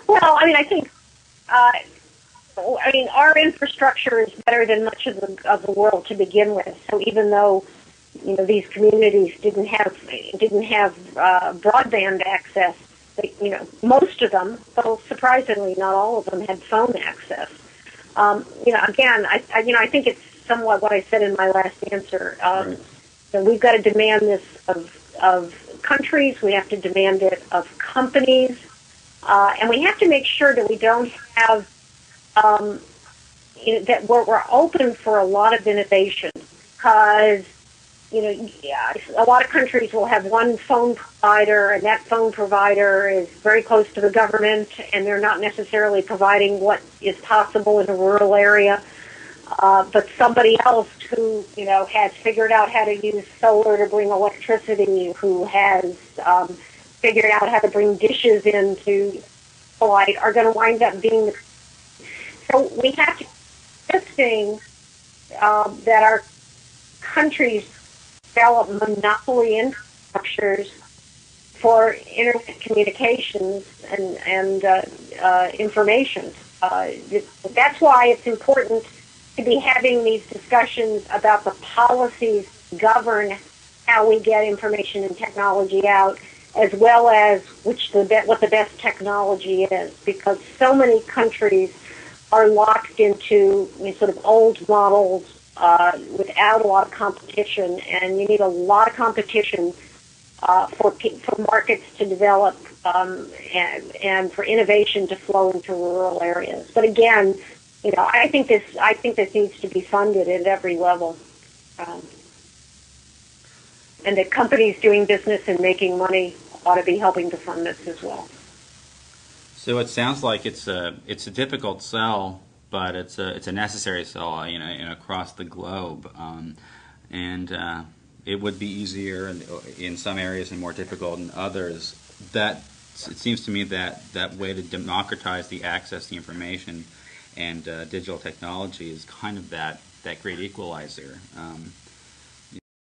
Well, I mean, our infrastructure is better than much of the world to begin with. So even though these communities didn't have broadband access, most of them, though surprisingly not all of them, had phone access. Again, I think it's somewhat what I said in my last answer. Right. So we've got to demand this of countries. We have to demand it of companies, and we have to make sure that we don't have that we're open for a lot of innovation, because a lot of countries will have one phone provider, and that phone provider is very close to the government, and they're not necessarily providing what is possible in a rural area. But somebody else who, has figured out how to use solar to bring electricity, who has figured out how to bring dishes into light, are going to wind up being the... So we have to insisting that our countries develop monopoly infrastructures for internet communications and information. That's why it's important to be having these discussions about the policies that govern how we get information and technology out, as well as what the best technology is, because so many countries are locked into sort of old models without a lot of competition, and you need a lot of competition for markets to develop and for innovation to flow into rural areas. But again, I think this needs to be funded at every level, and that companies doing business and making money ought to be helping to fund this as well. So it sounds like it's a difficult sell, but it's a necessary sell, across the globe, and it would be easier in some areas and more difficult in others. It seems to me that way to democratize the access to information and digital technology is kind of that great equalizer.